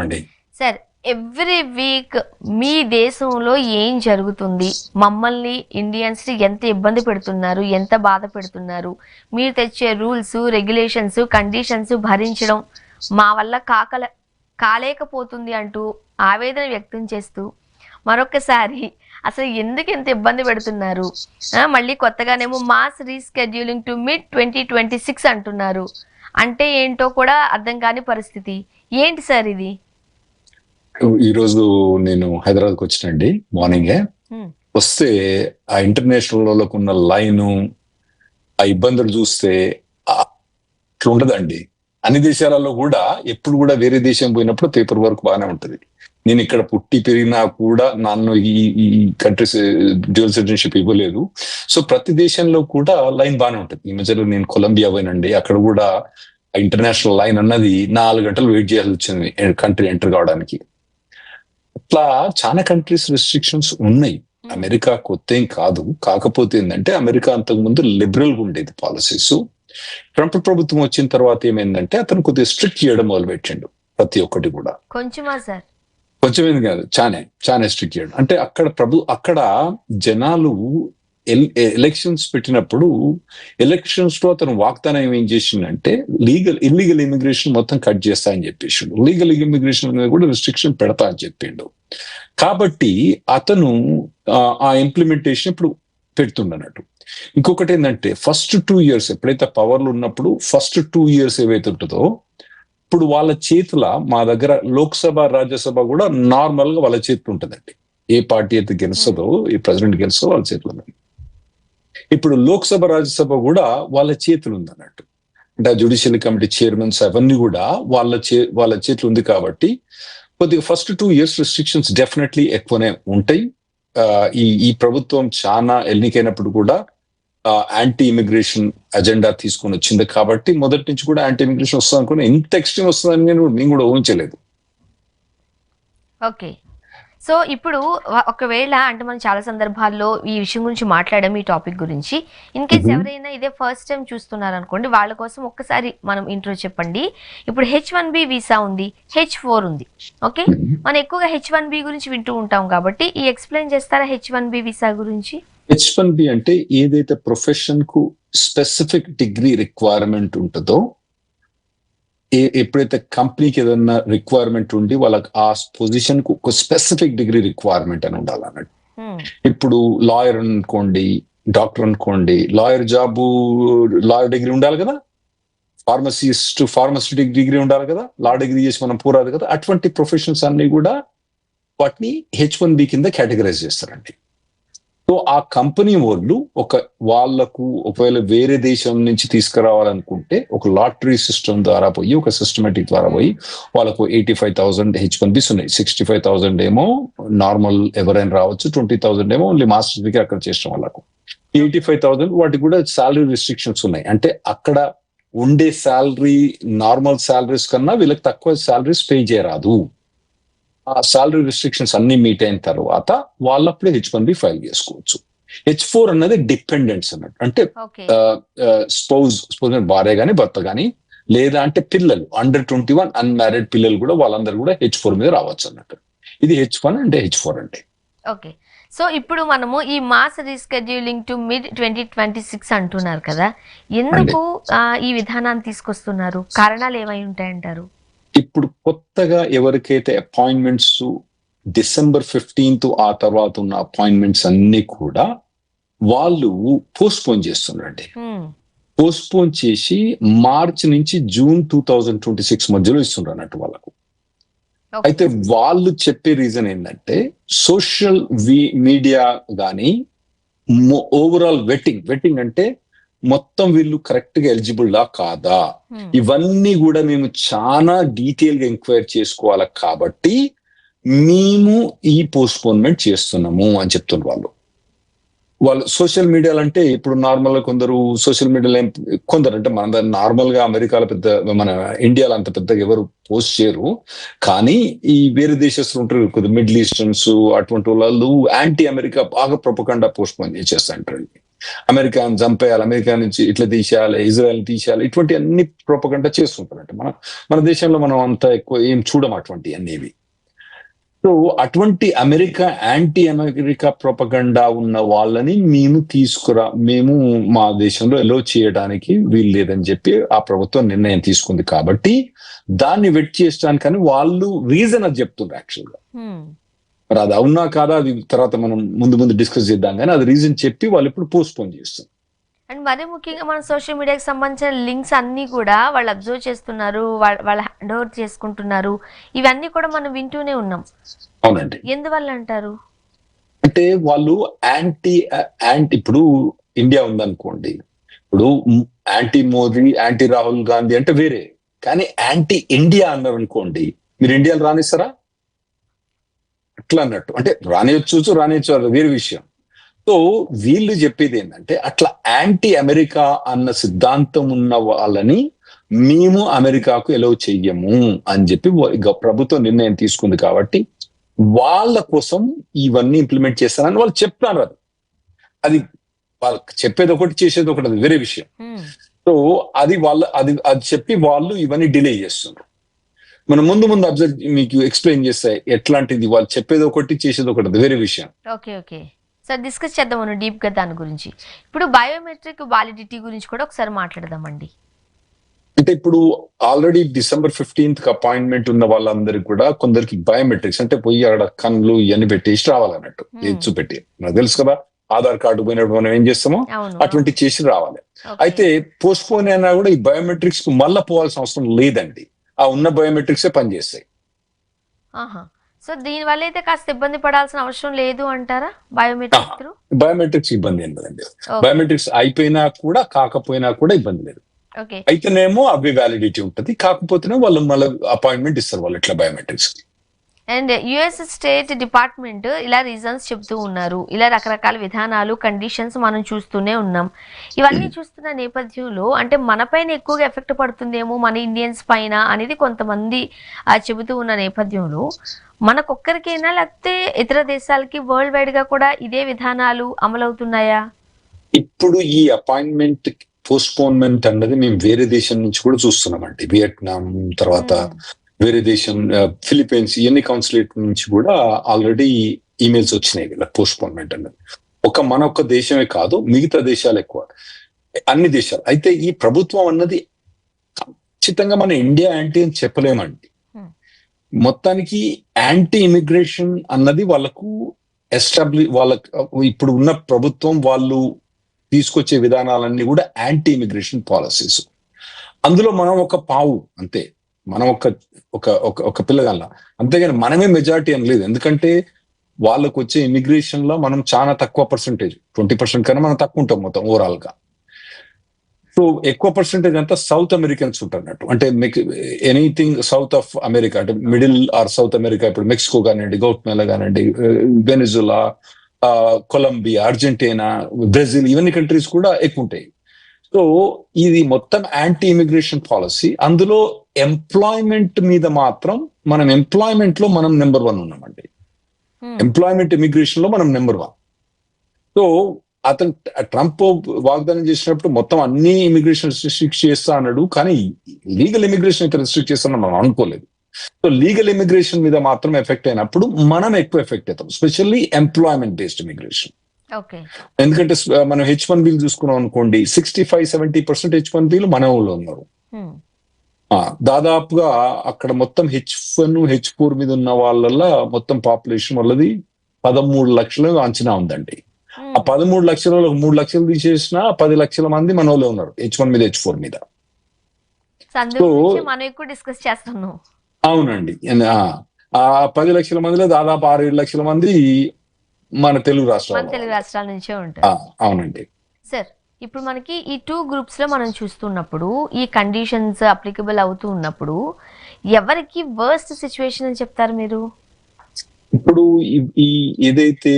అండి. Sir, every week మీ దేశంలో ఏం జరుగుతుంది, మమ్మల్ని ఇండియన్స్ ని ఎంత ఇబ్బంది పెడుతున్నారు, ఎంత బాధ పెడుతున్నారు, మీరు తెచ్చే రూల్స్, రెగ్యులేషన్స్, కండిషన్స్ భరించడం మా వల్ల కాలేకపోతుంది అంటూ ఆవేదన వ్యక్తం చేస్తూ మరొకసారి అసలు ఎందుకు ఎంత ఇబ్బంది పెడుతున్నారు, మళ్ళీ కొత్తగానేమో మాస్ రీస్కెడ్యూలింగ్ టు మిడ్ 2026 అంటున్నారు. అంటే ఏంటో కూడా అర్థం కాని పరిస్థితి. ఏంటి సార్ ఇది? ఈ రోజు నేను హైదరాబాద్కి వచ్చినండి మార్నింగే. వస్తే ఆ ఇంటర్నేషనల్ లోకి ఉన్న లైను, ఆ ఇబ్బందులు చూస్తే అట్లా ఉండదండి. అన్ని దేశాలలో కూడా ఎప్పుడు కూడా వేరే దేశం పోయినప్పుడు పేపర్ వర్క్ బాగానే ఉంటది. నేను ఇక్కడ పుట్టి పెరిగినా కూడా నన్ను ఈ కంట్రీస్ డ్యూయల్ సిటిజన్షిప్ ఇవ్వలేదు. సో ప్రతి దేశంలో కూడా లైన్ బాగానే ఉంటది. ఈ మధ్యలో నేను కొలంబియా పోయినండి, అక్కడ కూడా ఇంటర్నేషనల్ లైన్ అన్నది 4 గంటలు వెయిట్ చేయాల్సి వచ్చింది కంట్రీ ఎంటర్ కావడానికి. అట్లా చాలా కంట్రీస్ రెస్ట్రిక్షన్స్ ఉన్నాయి. అమెరికా కొత్త ఏం కాదు. కాకపోతే ఏంటంటే అమెరికా అంతకుముందు లిబరల్ గా ఉండేది పాలసీస్. ట్రంప్ ప్రభుత్వం వచ్చిన తర్వాత ఏమైందంటే అతను కొద్దిగా స్ట్రిక్ట్ చేయడం మొదలు పెట్టిండు ప్రతి ఒక్కటి కూడా. కొంచెమేది కాదు, చాలా స్ట్రిక్ట్ చేయడం. అంటే అక్కడ జనాలు ఎలక్షన్స్ పెట్టినప్పుడు ఎలక్షన్స్ లో అతను వాగ్దానం ఏం చేసిండంటే ఇల్లీగల్ ఇమిగ్రేషన్ మొత్తం కట్ చేస్తా అని చెప్పేసిండు. లీగల్ ఇమిగ్రేషన్ మీద కూడా రిస్ట్రిక్షన్ పెడతా అని చెప్పిండు. కాబట్టి అతను ఆ ఇంప్లిమెంటేషన్ ఇప్పుడు పెడుతుండన్నట్టు. ఇంకొకటి ఏంటంటే ఫస్ట్ 2 years ఎప్పుడైతే పవర్లు ఉన్నప్పుడు ఫస్ట్ 2 years ఏవైతే ఉంటుందో ఇప్పుడు వాళ్ళ చేతుల, మా దగ్గర లోక్సభ రాజ్యసభ కూడా నార్మల్ గా వాళ్ళ చేతులు ఉంటుందండి. ఏ పార్టీ అయితే గెలుస్తుందో, ఏ ప్రెసిడెంట్ గెలుస్తుందో వాళ్ళ చేతులు ఉంది. ఇప్పుడు లోక్సభ రాజ్యసభ కూడా వాళ్ళ చేతులు ఉంది అన్నట్టు. అంటే ఆ జ్యుడిషియల్ కమిటీ చైర్మన్స్ అవన్నీ కూడా వాళ్ళ చేతులు ఉంది. కాబట్టి కొద్దిగా ఫస్ట్ 2 years రెస్ట్రిక్షన్స్ డెఫినెట్లీ ఎక్కువనే ఉంటాయి. ఈ ప్రభుత్వం చాలా ఎన్నికైనప్పుడు కూడా యాంటీ ఇమిగ్రేషన్ అజెండా తీసుకొని వచ్చింది. కాబట్టి మొదటి నుంచి కూడా యాంటీ ఇమిగ్రేషన్ వస్తుంది అనుకున్నా. ఇంత ఎక్స్ట్రీమ్ వస్తుందని నేను కూడా ఊహించలేదు. ఓకే, సో ఇప్పుడు ఒకవేళ అంటే మనం చాలా సందర్భాల్లో ఈ విషయం గురించి మాట్లాడాం, ఈ టాపిక్ గురించి. ఇన్ కేస్ ఎవరైనా ఇదే ఫస్ట్ టైం చూస్తున్నారు అనుకోండి, వాళ్ళ కోసం ఒక్కసారి మనం ఇంట్రో చెప్పండి. ఇప్పుడు H1B వీసా ఉంది, H4 ఉంది. ఓకే, మనం ఎక్కువగా H1B గురించి వింటూ ఉంటాం కాబట్టి ఈ ఎక్స్ప్లెయిన్ చేస్తారా H1B వీసా గురించి? H1B అంటే ఏదైతే ప్రొఫెషన్ కు స్పెసిఫిక్ డిగ్రీ రిక్వైర్మెంట్ ఉంటుందో, ఎప్పుడైతే కంపెనీకి ఏదైనా రిక్వైర్మెంట్ ఉండి వాళ్ళకి ఆ పొజిషన్ కు ఒక స్పెసిఫిక్ డిగ్రీ రిక్వైర్మెంట్ అని ఉండాలన్నట్టు. ఇప్పుడు లాయర్ అనుకోండి, డాక్టర్ అనుకోండి, లాయర్ డిగ్రీ ఉండాలి కదా, ఫార్మసీ డిగ్రీ ఉండాలి కదా, లా డిగ్రీ చేసి మనం పూరాదు కదా. అటువంటి ప్రొఫెషన్స్ అన్ని కూడా వాటిని H1B కింద కేటగరైజ్ చేస్తారండి. సో ఆ కంపెనీ వాళ్ళకు ఒకవేళ వేరే దేశం నుంచి తీసుకురావాలనుకుంటే ఒక లాటరీ సిస్టమ్ ద్వారా పోయి, ఒక సిస్టమేటిక్ ద్వారా పోయి వాళ్ళకు 85,000 H1Bs ఉన్నాయి. 65,000 ఏమో నార్మల్ ఎవరైనా రావచ్చు, 20,000 ఏమో ఓన్లీ మాస్టర్స్ డిగ్రీ అక్కడ చేసిన వాళ్ళకు. 85,000 వాటికి కూడా శాలరీ రిస్ట్రిక్షన్స్ ఉన్నాయి. అంటే అక్కడ ఉండే శాలరీ నార్మల్ శాలరీస్ కన్నా వీళ్ళకి తక్కువ శాలరీస్ పే చేయరాదు. ఆ సాలరీ రిస్ట్రిక్షన్స్ అన్ని మీట్ అయిన తర్వాత వాళ్ళప్పుడే H1B ఫైల్ చేసుకోవచ్చు. H4 అన్నది డిపెండెంట్స్ అన్నట్టు. అంటే స్పౌజ్ భార్య గాని భర్త గాని, లేదా అంటే పిల్లలు అండర్ 21 అన్మ్యారీడ్ పిల్లలు కూడా వాళ్ళందరూ కూడా H4 మీద రావచ్చు అన్నట్టు. ఇది H1 అంటే H4 అంటే. ఓకే, సో ఇప్పుడు మనము ఈ మాస్ రీస్కెడ్యూలింగ్ టు మిడ్ 2026 అంటున్నారు కదా, ఎందుకు ఈ విధానాన్ని తీసుకొస్తున్నారు? కారణాలు ఏమై ఉంటాయంటారు? ఇప్పుడు కొత్తగా ఎవరికైతే అపాయింట్మెంట్స్ December 15th ఆ తర్వాత ఉన్న అపాయింట్మెంట్స్ అన్ని కూడా వాళ్ళు పోస్ట్పోన్ చేస్తున్నారండి. పోస్ట్పోన్ చేసి మార్చ్ నుంచి జూన్ 2026 మధ్యలో ఇస్తున్నారు అన్నట్టు వాళ్ళకు. అయితే వాళ్ళు చెప్పే రీజన్ ఏంటంటే సోషల్ మీడియా కానీ ఓవరాల్ వెట్టింగ్ అంటే మొత్తం వీళ్ళు కరెక్ట్ గా ఎలిజిబుల్ లా కాదా, ఇవన్నీ కూడా మేము చాలా డీటెయిల్ గా ఎంక్వైరీ చేసుకోవాలి. కాబట్టి మేము ఈ పోస్ట్పోన్మెంట్ చేస్తున్నాము అని చెప్తున్నారు వాళ్ళు సోషల్ మీడియాలో. అంటే ఇప్పుడు నార్మల్ గా కొందరు సోషల్ మీడియాలో కొందరు అంటే మన నార్మల్ గా అమెరికాలో మన ఇండియాలో అంత పెద్దగా ఎవరు పోస్ట్ చేయరు. కానీ ఈ వేరే దేశస్తులు ఉంటారు కొద్దిగా మిడిల్ ఈస్టర్న్స్, అటువంటి వాళ్ళు యాంటీ అమెరికా బాగా ప్రొపగండా పోస్ట్ పోన్ చేసేస్తుంటారు. అమెరికాని చంపేయాలి, అమెరికా నుంచి ఇట్లా తీసేయాలి, ఇజ్రాయెల్ తీసేయాలి, ఇటువంటి అన్ని ప్రోపగండా చేస్తుంటారంట. మన దేశంలో మనం అంత ఎక్కువ ఏం చూడం అటువంటి అన్నివి. సో అటువంటి యాంటీ అమెరికా ప్రొపగండా ఉన్న వాళ్ళని మేము మా దేశంలో ఎలో చేయడానికి వీలు లేదని చెప్పి ఆ ప్రభుత్వం నిర్ణయం తీసుకుంది. కాబట్టి దాన్ని వెట్ చేయడానికని వాళ్ళు రీజన్ అది చెప్తున్నారు యాక్చువల్గా. మరి అది అవునా కాదా అది తర్వాత మనం ముందు డిస్కస్ చేద్దాం, కానీ అది రీజన్ చెప్పి వాళ్ళు ఇప్పుడు పోస్ట్ పోన్ చేస్తారు. అండ్ మరీ ముఖ్యంగా మన సోషల్ మీడియాకి సంబంధించిన లింక్స్ అన్ని కూడా వాళ్ళు అబ్జర్వ్ చేస్తున్నారు, వాళ్ళ హ్యాండ్ ఓవర్ చేసుకుంటున్నారు. ఇవన్నీ కూడా మనం వింటూనే ఉన్నాం. అవునండి. ఎందువల్ల అంటారు? అంటే వాళ్ళు యాంటీ ఇప్పుడు ఇండియా ఉందనుకోండి, ఇప్పుడు యాంటీ మోదీ, యాంటీ రాహుల్ గాంధీ అంటే వేరే, కానీ యాంటీ ఇండియా అన్నారు అనుకోండి, మీరు ఇండియాలో రానిస్తారా? అట్లా అన్నట్టు. అంటే రానియచ్చు అది వేరే విషయం. సో వీళ్ళు చెప్పేది ఏంటంటే అట్లా యాంటీ అమెరికా అన్న సిద్ధాంతం ఉన్న వాళ్ళని మేము అమెరికాకు ఎలవ్ చెయ్యము అని చెప్పి ప్రభుత్వం నిర్ణయం తీసుకుంది. కాబట్టి వాళ్ళ కోసం ఇవన్నీ ఇంప్లిమెంట్ చేస్తారని వాళ్ళు చెప్తున్నారు. అది వాళ్ళకి చెప్పేది ఒకటి, చేసేది ఒకటి, అది వేరే విషయం. సో అది చెప్పి వాళ్ళు ఇవన్నీ డిలే చేస్తున్నారు. మనం ముందు అబ్జర్వ్ మీకు ఎక్స్ప్లెయిన్ చేస్తాయి ఎట్లాంటిది. వాళ్ళు చెప్పేది ఒకటి, చేసేది ఒకటి, అది వేరే విషయం. ఓకే సార్, డిస్కస్ చేద్దాం మనం డీప్ గా దాని గురించి. ఇప్పుడు బయోమెట్రిక్ వాలిడిటీ గురించి కూడా ఒకసారి మాట్లాడదామండి. అంటే ఇప్పుడు ఆల్రెడీ December 15th అపాయింట్మెంట్ ఉన్న వాళ్ళందరికీ కూడా కొందరికి బయోమెట్రిక్స్ అంటే పోయి అక్కడ కన్నులు ఇవన్నీ పెట్టేసి రావాలన్నట్టు, చూపెట్టి. నాకు తెలుసు కదా, ఆధార్ కార్డు పోయినప్పుడు మనం ఏం చేస్తామో అటువంటి చేసి రావాలి. అయితే పోస్ట్ పోన్ అయినా కూడా ఈ బయోమెట్రిక్స్ కు మళ్ళీ పోవాల్సిన అవసరం లేదండి. ఆ ఉన్న బయోమెట్రిక్సే పనిచేస్తాయి. సో దీని వల్ల అయితే కాస్త ఇబ్బంది పడాల్సిన అవసరం లేదు అంటారా? బయోమెట్రిక్స్ ఇబ్బంది ఏం లేదండి. బయోమెట్రిక్స్ అయిపోయినా కూడా కాకపోయినా కూడా ఇబ్బంది లేదు. అయితేనేమో అవి వ్యాలిడిటీ ఉంటుంది, కాకపోతేనే వాళ్ళు మళ్ళీ అపాయింట్మెంట్ ఇస్తారు వాళ్ళు ఇట్లా biometrics. And US state department ఇలా రీజన్స్ చెప్తూ ఉన్నారు. ఇలా రకరకాల విధానాలు, కండిషన్స్ మనం చూస్తూనే ఉన్నాం. ఇవన్నీ చూస్తున్న నేపథ్యంలో అంటే మన పైన ఎక్కువగా ఎఫెక్ట్ పడుతుందేమో, మన ఇండియన్స్ పైన అనేది కొంతమంది చెబుతూ ఉన్న నేపథ్యంలో మనకొక్కరికైనా లేకపోతే ఇతర దేశాలకి వరల్డ్ వైడ్ గా కూడా ఇదే విధానాలు అమలవుతున్నాయా? ఇప్పుడు ఈ అపాయింట్మెంట్ పోస్ట్ పోన్మెంట్ అన్నది మేము వేరే దేశం నుంచి కూడా చూస్తున్నామండి. వియట్నాం, తర్వాత వేరే దేశం ఫిలిప్పీన్స్, ఇవన్నీ కాన్సులేట్ నుంచి కూడా ఆల్రెడీ ఈమెయిల్స్ వచ్చినాయి వీళ్ళ పోస్ట్ పోన్మెంట్ అన్నది. మన ఒక్క దేశమే కాదు, మిగతా దేశాలు ఎక్కువ, అన్ని దేశాలు. అయితే ఈ ప్రభుత్వం అన్నది ఖచ్చితంగా మన ఇండియా యాంటీ అని చెప్పలేమండి. మొత్తానికి యాంటీ ఇమిగ్రేషన్ అన్నది వాళ్ళకు ఇప్పుడు ఉన్న ప్రభుత్వం వాళ్ళు తీసుకొచ్చే విధానాలన్నీ కూడా యాంటీ ఇమిగ్రేషన్ పాలసీస్. అందులో మనం ఒక పావు అంతే, మనం ఒక పిల్లగాళ్ళ, అంతేగాని మనమే మెజారిటీ అని లేదు. ఎందుకంటే వాళ్ళకు వచ్చే ఇమిగ్రేషన్ లో మనం చాలా తక్కువ పర్సెంటేజ్, 20% కన్నా మనం తక్కువ ఉంటాం మొత్తం ఓవరాల్ గా. సో ఎక్కువ పర్సెంటేజ్ అంతా సౌత్ అమెరికన్స్ ఉంటున్నట్టు. అంటే ఎనీథింగ్ సౌత్ ఆఫ్ అమెరికా, అంటే మిడిల్ ఆర్ సౌత్ అమెరికా, ఇప్పుడు మెక్సికో కానివ్వండి, గౌట్మేలా కానివ్వండి, వెనిజులా, కొలంబియా, అర్జెంటీనా, బ్రెజిల్, ఇవన్నీ కంట్రీస్ కూడా ఎక్కువ ఉంటాయి. సో ఇది మొత్తం యాంటీ ఇమిగ్రేషన్ పాలసీ. అందులో ఎంప్లాయ్మెంట్ మీద మాత్రం ఎంప్లాయ్మెంట్ లో మనం నెంబర్ 1 ఉన్నామండి. ఎంప్లాయ్మెంట్ ఇమిగ్రేషన్ లో మనం నెంబర్ 1. సో అతను ట్రంప్ వాగ్దానం చేసినప్పుడు మొత్తం అన్ని ఇమిగ్రేషన్ రిస్ట్రిక్ట్ చేస్తా అన్నాడు, కానీ లీగల్ ఇమిగ్రేషన్ అయితే రిస్ట్రిక్ట్ చేస్తానని మనం అనుకోలేదు. సో లీగల్ ఇమిగ్రేషన్ మీద మాత్రం ఎఫెక్ట్ అయినప్పుడు మనం ఎక్కువ ఎఫెక్ట్ అవుతాం, స్పెషల్లీ ఎంప్లాయ్మెంట్ బేస్డ్ ఇమిగ్రేషన్. ఎందుకంటే మనం H1B చూసుకున్నాం అనుకోండి, 65-70% H1B మన ఊళ్ళో ఉన్నారు. దాదాపుగా అక్కడ మొత్తం H1, H4 మీద ఉన్న వాళ్ళ మొత్తం పాపులేషన్ వాళ్ళది 13 లక్షలు అంచనా ఉందండి. ఆ 13 లక్షలలో 3 లక్షలు తీసేసిన 10 లక్షల మంది మన వాళ్ళు ఉన్నారు H1 మీద, H4 మీద. అవునండి. ఆ 10 లక్షల మందిలో దాదాపు 6-7 లక్షల మంది మన తెలుగు రాష్ట్రాల నుంచే ఉంటారు. అవునండి సార్. ఇప్పుడు మనకి ఈ 2 గ్రూప్స్ లో మనం చూస్తున్నప్పుడు ఈ కండిషన్స్ అప్లికబుల్ అవుతూ ఉన్నప్పుడు ఎవరికి వర్స్ట్ సిచ్యువేషన్ అని చెప్తారు మీరు? ఇప్పుడు ఏదైతే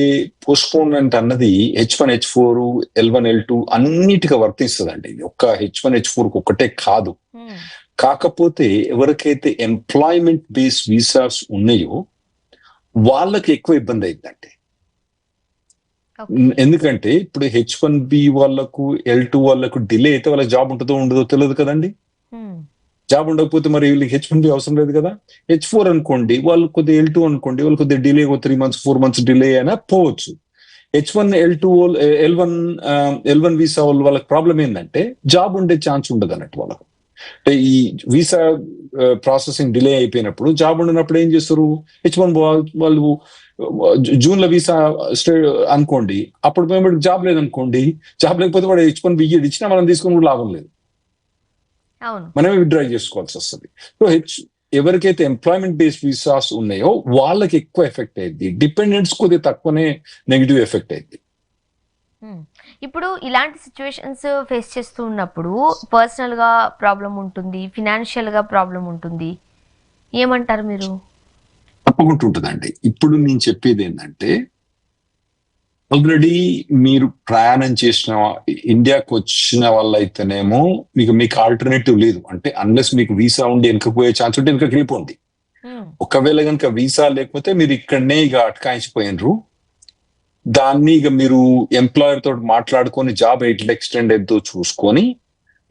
పోస్ట్పోన్మెంట్ అన్నది H1, H4, L1, L2 అన్నిటిగా వర్తిస్తుందండి. ఒక్క H1, H4 ఒక్కటే కాదు. కాకపోతే ఎవరికైతే ఎంప్లాయ్మెంట్ బేస్డ్ వీసాస్ ఉన్నాయో వాళ్ళకి ఎక్కువ ఇబ్బంది అయిందండి. ఎందుకంటే ఇప్పుడు H1B వాళ్ళకు L2 వాళ్ళకు డిలే అయితే వాళ్ళకి జాబ్ ఉంటుందో ఉండదో తెలియదు కదండి. జాబ్ ఉండకపోతే మరి వీళ్ళకి H1B అవసరం లేదు కదా. H4 అనుకోండి, వాళ్ళు కొద్దిగా L2 అనుకోండి, వాళ్ళు కొద్దిగా డిలే 3 months 4 months డిలే అయినా పోవచ్చు. H1 L2 L1 వీసా వాళ్ళకి ప్రాబ్లం ఏంటంటే జాబ్ ఉండే ఛాన్స్ ఉండదు అన్నట్టు వాళ్ళకు. అంటే ఈ వీసా ప్రాసెసింగ్ డిలే అయిపోయినప్పుడు జాబ్ ఉండినప్పుడు ఏం చేస్తారు, H1 వాళ్ళు జూన్ లో వీసా అనుకోండి, అప్పుడు మేము జాబ్ లేదనుకోండి, జాబ్ లేకపోతే వాడు H1B ఇచ్చినా మనం తీసుకుని లాభం లేదు, మనమే విత్డ్రా చేసుకోవాల్సి వస్తుంది. సో ఎవరికైతే ఎంప్లాయ్మెంట్ బేస్డ్ వీసాస్ ఉన్నాయో వాళ్ళకి ఎక్కువ ఎఫెక్ట్ అయింది, డిపెండెంట్స్ కొద్దిగా తక్కువనే నెగిటివ్ ఎఫెక్ట్ అయింది. ఇప్పుడు ఇలాంటి సిచ్యువేషన్స్ ఫేస్ చేస్తూ ఉన్నప్పుడు పర్సనల్ గా ప్రాబ్లం ఉంటుంది, ఫినాన్షియల్ గా ప్రాబ్లం ఉంటుంది, ఏమంటారు మీరు? తప్పకుండా ఉంటుందండి. ఇప్పుడు నేను చెప్పేది ఏంటంటే, ఆల్రెడీ మీరు ప్రయాణం చేసిన ఇండియాకి వచ్చిన వాళ్ళైతేనేమో మీకు ఆల్టర్నేటివ్ లేదు. అంటే అన్లెస్ మీకు వీసా ఉండి వెనకపోయే ఛాన్స్ ఉంటే వెనకకి వెళ్ళిపోండి. ఒకవేళ కనుక వీసా లేకపోతే మీరు ఇక్కడనే ఇక అటకాయించిపోయినరు. దాన్ని ఇక మీరు ఎంప్లాయర్ తోటి మాట్లాడుకొని జాబ్ ఎట్లా ఎక్స్టెండ్ అవుతుందో చూసుకొని,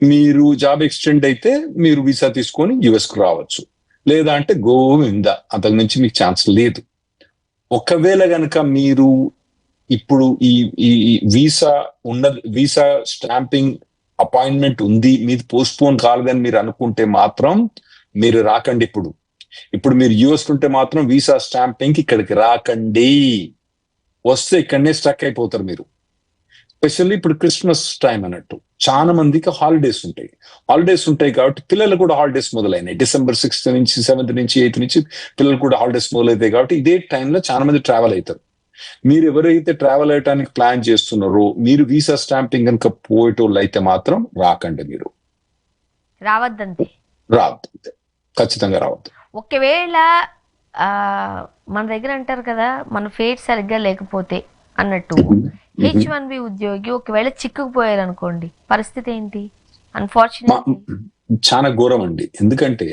మీరు జాబ్ ఎక్స్టెండ్ అయితే మీరు వీసా తీసుకొని యుఎస్ కు రావచ్చు. లేదా అంటే గోవింద, అంతకు మించి మీకు ఛాన్స్ లేదు. ఒకవేళ గనక మీరు ఇప్పుడు ఈ వీసా స్టాంపింగ్ అపాయింట్మెంట్ ఉంది, మీది పోస్ట్ పోన్ కాలేదని మీరు అనుకుంటే మాత్రం మీరు రాకండి. ఇప్పుడు మీరు యుఎస్ ఉంటే మాత్రం వీసా స్టాంపింగ్ ఇక్కడికి రాకండి. వస్తే ఇక్కడనే స్టక్ అయిపోతారు మీరు. స్పెషల్లీ ఇప్పుడు క్రిస్మస్ టైం అన్నట్టు చాలా మందికి హాలిడేస్ ఉంటాయి కాబట్టి పిల్లలు కూడా హాలిడేస్ మొదలైనాయి. December 6th నుంచి 7th నుంచి 8th నుంచి పిల్లలు కూడా హాలిడేస్ మొదలవుతాయి కాబట్టి ఇదే టైంలో చాలా మంది ట్రావెల్ అవుతారు. మీరు ఎవరైతే ట్రావెల్ అయ్యడానికి ప్లాన్ చేస్తున్నారో, మీరు వీసా స్టాంపింగ్ కనుక పోయేటోళ్ళు అయితే మాత్రం రాకండి. మీరు రావద్దంతే, ఖచ్చితంగా రావద్దు. ఒకవేళ మన దగ్గర అంటారు కదా, మన ఫేట్ సరిగ్గా లేకపోతే అన్నట్టు H1B ఉద్యోగి ఒకవేళ చిక్కుకుపోయారు అనుకోండి, పరిస్థితి ఏంటి? అన్ఫార్చునేట్లీ చాలా ఘోరం అండి. ఎందుకంటే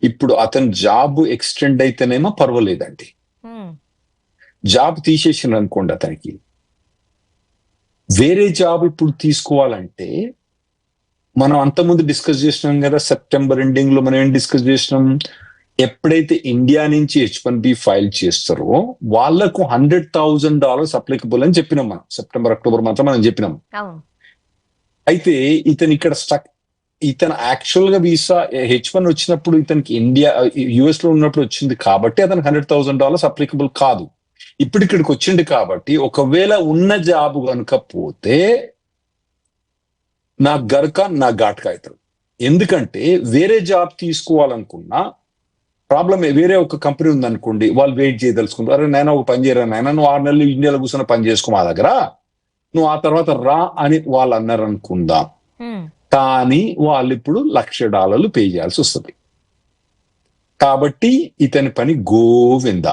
ఇప్పుడు అతని జాబ్ ఎక్స్టెండ్ అయితేనేమో పర్వాలేదండి. జాబ్ తీసేసిన అనుకోండి, అతనికి వేరే జాబ్ ఇప్పుడు తీసుకోవాలంటే, మనం అంతకుముందు డిస్కస్ చేసినాం కదా, సెప్టెంబర్ ఎండింగ్ లో మనం ఏం డిస్కస్ చేసినాం, ఎప్పుడైతే ఇండియా నుంచి H1B ఫైల్ చేస్తారో వాళ్లకు $100,000 అప్లికబుల్ అని చెప్పినాం మనం. సెప్టెంబర్ అక్టోబర్ మాత్రం మనం చెప్పినాం. అయితే ఇతను ఇక్కడ ఇతను యాక్చువల్ గా వీసా H1 వచ్చినప్పుడు ఇతనికి యుఎస్ లో ఉన్నప్పుడు వచ్చింది కాబట్టి అతనికి $100,000 అప్లికబుల్ కాదు. ఇప్పుడు ఇక్కడికి వచ్చింది కాబట్టి ఒకవేళ ఉన్న జాబ్ కనుక పోతే నా ఘాట్కా అవుతాడు. ఎందుకంటే వేరే జాబ్ తీసుకోవాలనుకున్నా ప్రాబ్లం, వేరే ఒక కంపెనీ ఉందనుకోండి, వాళ్ళు వెయిట్ చేయదలుచుకుంటారు. అరే నాయన ఒక పని చేయరా నాయన, నువ్వు 6 నెలలు ఇండియాలో కూర్చొని పని చేసుకో మా దగ్గర, నువ్వు ఆ తర్వాత రా అని వాళ్ళు అన్నారు అనుకుందాం. కానీ వాళ్ళు ఇప్పుడు $1,00,000 పే చేయాల్సి వస్తుంది. కాబట్టి ఇతని పని గోవింద.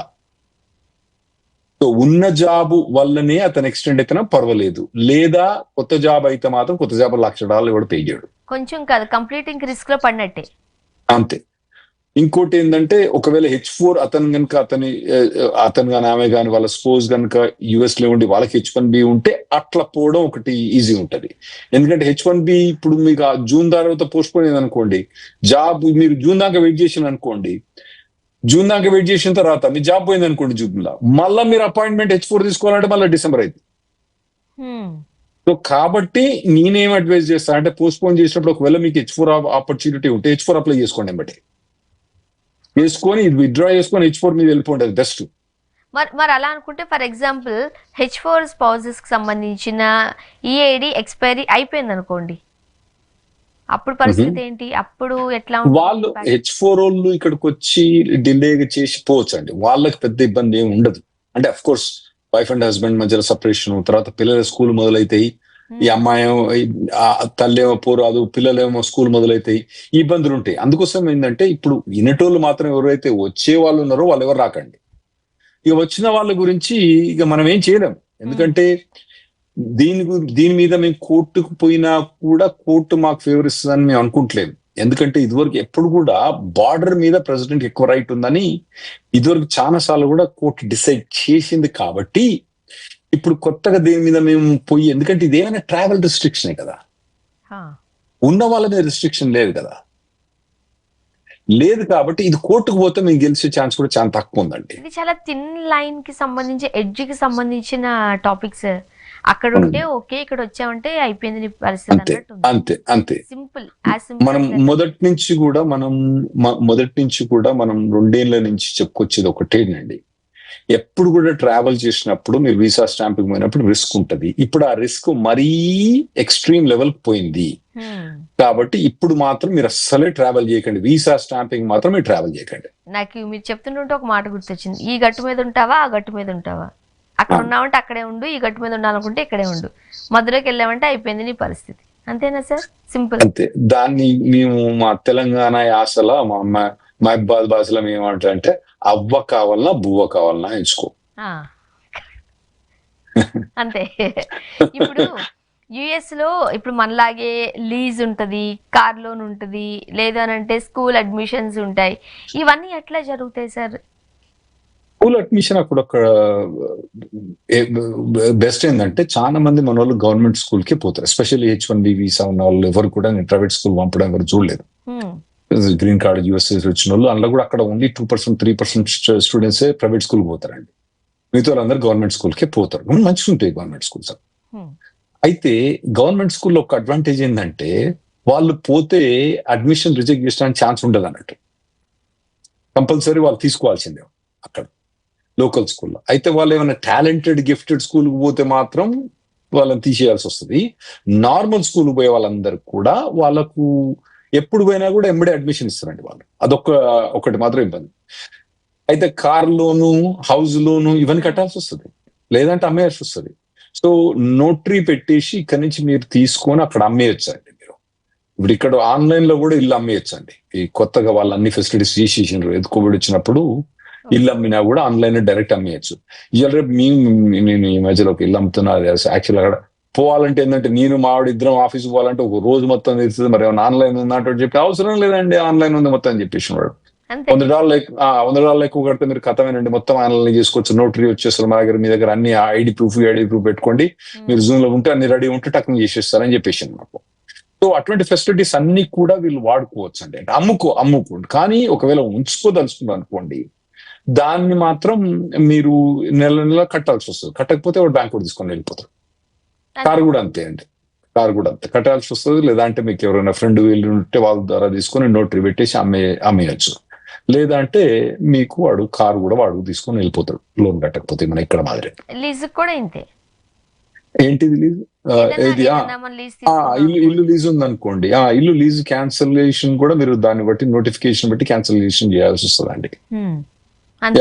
సో ఉన్న జాబ్ వల్లనే అతను ఎక్స్టెండ్ అయితేనే పర్వాలేదు, లేదా కొత్త జాబ్ అయితే మాత్రం కొత్త జాబ్ $1,00,000 కూడా పే చేయడు. కొంచెం కాదు, కంప్లీట్ రిస్క్ లో పడినట్టే. అంతే. ఇంకోటి ఏంటంటే, ఒకవేళ H4 అతను కానీ ఆమె కానీ వాళ్ళ స్పోజ్ కనుక యుఎస్ లో ఉండి వాళ్ళకి H1B ఉంటే అట్లా పోవడం ఒకటి ఈజీ ఉంటది. ఎందుకంటే H1B ఇప్పుడు మీకు జూన్ తర్వాత పోస్ట్ పోన్ అనుకోండి, జాబ్ మీరు జూన్ దాకా వెయిట్ చేసిన అనుకోండి, జూన్ దాకా వెయిట్ చేసిన తర్వాత మీ జాబ్ పోయింది అనుకోండి జూన్ లో, మళ్ళీ మీరు అపాయింట్మెంట్ H4 తీసుకోవాలంటే మళ్ళీ డిసెంబర్ అయింది. సో కాబట్టి నేనేం అడ్వైజ్ చేస్తాను అంటే, పోస్ట్ పోన్ చేసినప్పుడు ఒకవేళ మీకు H4 ఆపర్చునిటీ ఉంటే H4 అప్లై చేసుకోండి. బట్టి వేసుకొని విత్డ్రా చేసుకొని H4 మీద వెళ్ళిపోండి, అది బెస్ట్. మరి అలా అనుకుంటే, ఫర్ ఎగ్జాంపుల్ H4 స్పౌజెస్ కి సంబంధించిన EAD ఎక్స్పైరీ అయిపోయింది అనుకోండి, అప్పుడు పరిస్థితి ఏంటి? అప్పుడు ఎట్లా వాళ్ళు H4 వాళ్ళు ఇక్కడికి వచ్చి డిలే చేసి పోవచ్చు అండి. వాళ్ళకి పెద్ద ఇబ్బంది ఏమి ఉండదు. అంటే of course wife and husband మధ్యలో సపరేషన్, తర్వాత పిల్లల స్కూల్ మొదలైతాయి, ఈ అమ్మాయి తల్లేమో పోరాదు, పిల్లలేమో స్కూల్ మొదలైతాయి, ఈ ఇబ్బందులు ఉంటాయి. అందుకోసం ఏంటంటే, ఇప్పుడు వినటోళ్ళు మాత్రం ఎవరైతే వచ్చే వాళ్ళు ఉన్నారో వాళ్ళు ఎవరు రాకండి. ఇక వచ్చిన వాళ్ళ గురించి ఇక మనం ఏం చేయలేం. ఎందుకంటే దీని మీద మేము కోర్టుకు పోయినా కూడా కోర్టు మాకు ఫేవర్ ఇస్తుందని మేము అనుకుంటలేము. ఎందుకంటే ఇదివరకు ఎప్పుడు కూడా బార్డర్ మీద ప్రెసిడెంట్ ఎక్కువ రైట్ ఉందని ఇదివరకు చాలా సార్లు కూడా కోర్టు డిసైడ్ చేసింది. కాబట్టి ఇప్పుడు కొత్తగా దేని మీద మేము పోయి, ఎందుకంటే ఇదేమైనా ట్రావెల్ రిస్ట్రిక్షనే కదా, ఉన్న వాళ్ళ మీద రిస్ట్రిక్షన్ లేదు కదా, లేదు కాబట్టి ఇది కోర్టుకు పోతే మేము గెలిచే ఛాన్స్ కూడా చాలా తక్కువ ఉందండి. ఇది చాలా థిన్ లైన్ కి సంబంధించి, ఎడ్జ్ కి సంబంధించిన టాపిక్స్. అక్కడ ఉంటే ఓకే, ఇక్కడ వచ్చామంటే అయిపోయింది నీ పరిస్థితి అంతే అన్నట్టు ఉంది. అంతే అంతే. సింపుల్ మనం మొదటి నుంచి కూడా మనం 2 ఏళ్ల నుంచి చెప్పుకొచ్చేది ఒకటేనండి, ఎప్పుడు కూడా ట్రావెల్ చేసినప్పుడు మీరు వీసా స్టాంపింగ్ పోయినప్పుడు రిస్క్ ఉంటది. ఇప్పుడు ఆ రిస్క్ మరీ ఎక్స్ట్రీమ్ లెవెల్ పోయింది కాబట్టి ఇప్పుడు మాత్రం మీరు అస్సలే ట్రావెల్ చేయకండి, వీసా స్టాంపింగ్ మాత్రం మీరు ట్రావెల్ చేయకండి. నాకు మీరు చెప్తుంటే ఒక మాట గుర్తొచ్చింది, ఈ గట్టు మీద ఉంటావా ఆ గట్టు మీద ఉంటావా, అక్కడ ఉన్నామంటే అక్కడే ఉండు, ఈ గట్టు మీద ఉండాలనుకుంటే ఇక్కడే ఉండు, మధ్యలోకి వెళ్ళామంటే అయిపోయింది నీ పరిస్థితి. అంతేనా సార్? సింపుల్ అంతే. దాన్ని మేము మా తెలంగాణ యాసల మా మహబాద్ భాషలో ఏమంటారంటే అవ్వ కావాలన్నా బువ్వ కావాలన్నా ఎంచుకో. అంతే. ఇప్పుడు యుఎస్ లో ఇప్పుడు మనలాగే లీజ్ ఉంటది, కార్ లోన్ ఉంటది, లేదు అని అంటే స్కూల్ అడ్మిషన్స్ ఉంటాయి, ఇవన్నీ ఎట్లా జరుగుతాయి సార్? స్కూల్ అడ్మిషన్ అక్కడ బెస్ట్ ఏంటంటే చాలా మంది మన వాళ్ళు గవర్నమెంట్ స్కూల్ కి పోతారు, ఎస్పెషల్లీ H1B వీసా ఉన్న వాళ్ళు ఎవరు కూడా నేను ప్రైవేట్ స్కూల్ పంపడం ఎవరు చూడలేదు. గ్రీన్ కార్డ్ యూఎస్ వచ్చిన వాళ్ళు అందులో కూడా అక్కడ ఓన్లీ 2% 3% స్టూడెంట్స్ ప్రైవేట్ స్కూల్ పోతారండి, మిగతా వాళ్ళందరూ గవర్నమెంట్ స్కూల్ కే పోతారు. మంచిగా ఉంటాయి గవర్నమెంట్ స్కూల్స్. అయితే గవర్నమెంట్ స్కూల్లో ఒక అడ్వాంటేజ్ ఏంటంటే వాళ్ళు పోతే అడ్మిషన్ రిజెక్ట్ చేయడానికి ఛాన్స్ ఉండదు అన్నట్టు, కంపల్సరీ వాళ్ళు తీసుకోవాల్సిందే అక్కడ లోకల్ స్కూల్లో. అయితే వాళ్ళు ఏమైనా టాలెంటెడ్ గిఫ్టెడ్ స్కూల్కి పోతే మాత్రం వాళ్ళని తీసేయాల్సి వస్తుంది. నార్మల్ స్కూల్ పోయే వాళ్ళందరూ కూడా వాళ్ళకు ఎప్పుడు పోయినా కూడా ఎంబడే అడ్మిషన్ ఇస్తారండి వాళ్ళు, ఒకటి మాత్రం ఇబ్బంది. అయితే కార్ లోను, హౌస్ లోను ఇవన్నీ కట్టాల్సి వస్తుంది, లేదంటే అమ్మేయాల్సి వస్తుంది. సో నోటరీ పెట్టేసి ఇక్కడ నుంచి మీరు తీసుకొని అక్కడ అమ్మేయచ్చండి. మీరు ఇప్పుడు ఇక్కడ ఆన్లైన్ లో కూడా ఇల్లు అమ్మేయచ్చండి. ఈ కొత్తగా వాళ్ళు అన్ని ఫెసిలిటీస్ తీసేసినారు, కోవిడ్ వచ్చినప్పుడు ఇల్లు అమ్మినా కూడా ఆన్లైన్ డైరెక్ట్ అమ్మేయచ్చు. ఇవాళ రేపు నేను ఈ మధ్యలో ఒక ఇల్లు అమ్ముతున్నా, యాక్చువల్ అక్కడ పోవాలంటే ఏంటంటే నేను మావిడ ఇద్దరం ఆఫీస్ పోవాలంటే ఒక రోజు మొత్తం తెలుస్తుంది, మరి ఏమైనా ఆన్లైన్ ఉందంటే చెప్పి అవసరం లేదండి ఆన్లైన్ ఉంది మొత్తం అని చెప్పేసి వాడు. $100 ఎక్కువ కడితే మీరు కథమేనండి, మొత్తం ఆన్లైన్ చేసుకోవచ్చు, నోటరీ వచ్చేస్తారు మా దగ్గర, మీ దగ్గర అన్ని ఐడి ప్రూఫ్ పెట్టుకోండి, మీరు జూమ్ లో ఉంటే అన్ని రెడీ ఉంటే టక్ని చేసేస్తారని చెప్పేసి నాకు. సో అటువంటి ఫెసిలిటీస్ అన్ని కూడా వీళ్ళు వాడుకోవచ్చు అండి. అంటే అమ్ముకోండి, కానీ ఒకవేళ ఉంచుకోదలుచుకున్నారు అనుకోండి దాన్ని మాత్రం మీరు నెల కట్టాల్సి వస్తుంది. కట్టకపోతే వాడు బ్యాంక్ కూడా తీసుకొని వెళ్ళిపోతారు. కారు కూడా అంతే అండి, కారు కూడా అంతే కట్టాల్సి వస్తుంది. లేదంటే మీకు ఎవరైనా ఫ్రెండ్ వీళ్ళు ఉంటే వాళ్ళ ద్వారా తీసుకొని నోటరీ పెట్టేసి అమ్మేయచ్చు. లేదంటే మీకు వాడు కారు కూడా వాడు తీసుకొని వెళ్ళిపోతాడు లోన్ కట్టకపోతే. మన ఇక్కడ మాదిరి లీజ్ కూడా ఇంతే. ఏంటిది లీజ్? ఇల్లు లీజ్ ఉందనుకోండి, ఇల్లు లీజ్ క్యాన్సలేషన్ కూడా మీరు దాన్ని బట్టి నోటిఫికేషన్ బట్టి క్యాన్సలేషన్ చేయాల్సి వస్తుంది అండి.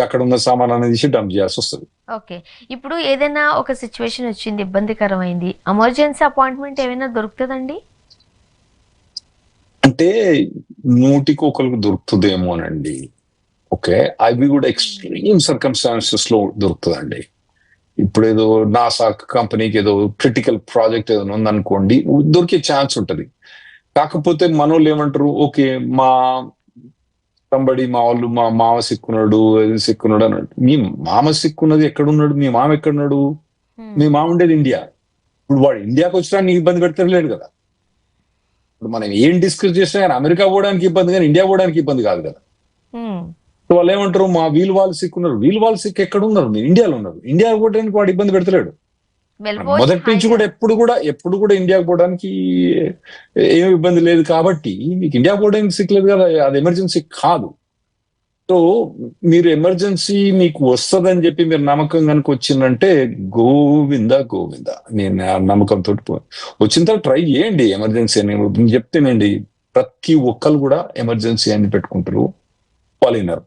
అక్కడ ఉన్న సామాన్ తీసి డంప్ చేయాల్సి వస్తుంది. ఓకే. ఇప్పుడు ఏదైనా ఒక సిచ్యువేషన్ వచ్చింది, ఇబ్బందికరమైంది, ఎమర్జెన్సీ అపాయింట్మెంట్ ఏమైనా దొరుకుతుందండి? అంటే 100కి దొరుకుతుందేమోనండి. ఓకే, అవి కూడా ఎక్స్ట్రీమ్ సర్కమ్స్టాన్సెస్ లో దొరుకుతుందండి. ఇప్పుడు ఏదో నాసా కంపెనీకి ఏదో క్రిటికల్ ప్రాజెక్ట్ ఏదో ఉందనుకోండి, దొరికే ఛాన్స్ ఉంటది. కాకపోతే మన వాళ్ళు ఏమంటారు, ఓకే మా వాళ్ళు మా మామ సిక్కున్నాడు అన్నాడు. మీ మామ సిక్కున్నది ఎక్కడున్నాడు? మీ మామ ఎక్కడున్నాడు? మీ మామ ఉండేది ఇండియా. ఇప్పుడు వాడు ఇండియాకి వచ్చినా నీకు ఇబ్బంది పెడతలేడు కదా. ఇప్పుడు మనం ఏం డిస్కస్ చేసినా కానీ అమెరికా పోవడానికి ఇబ్బంది, కానీ ఇండియా పోవడానికి ఇబ్బంది కాదు కదా. వాళ్ళు ఏమంటారు, మా వాళ్ళు సిక్కున్నారు. వాళ్ళు సిక్ ఎక్కడ ఉన్నారు? మీరు ఇండియాలో ఉన్నారు. ఇండియా పోవడానికి వాడు ఇబ్బంది పెడతలేడు. మొదటి నుంచి కూడా ఎప్పుడు కూడా ఇండియాకి పోవడానికి ఏమి ఇబ్బంది లేదు. కాబట్టి మీకు ఇండియా పోవడానికి సిక్ లేదు కదా, అది ఎమర్జెన్సీ కాదు. సో మీరు ఎమర్జెన్సీ మీకు వస్తుందని చెప్పి మీరు నమ్మకం కనుక వచ్చిందంటే గోవింద. నేను ఆ నమ్మకంతో వచ్చిన తర్వాత ట్రై చేయండి ఎమర్జెన్సీ అని. నేను చెప్తేనండి, ప్రతి ఒక్కరు కూడా ఎమర్జెన్సీ అని పెట్టుకుంటారు, వాళ్ళు వినరు.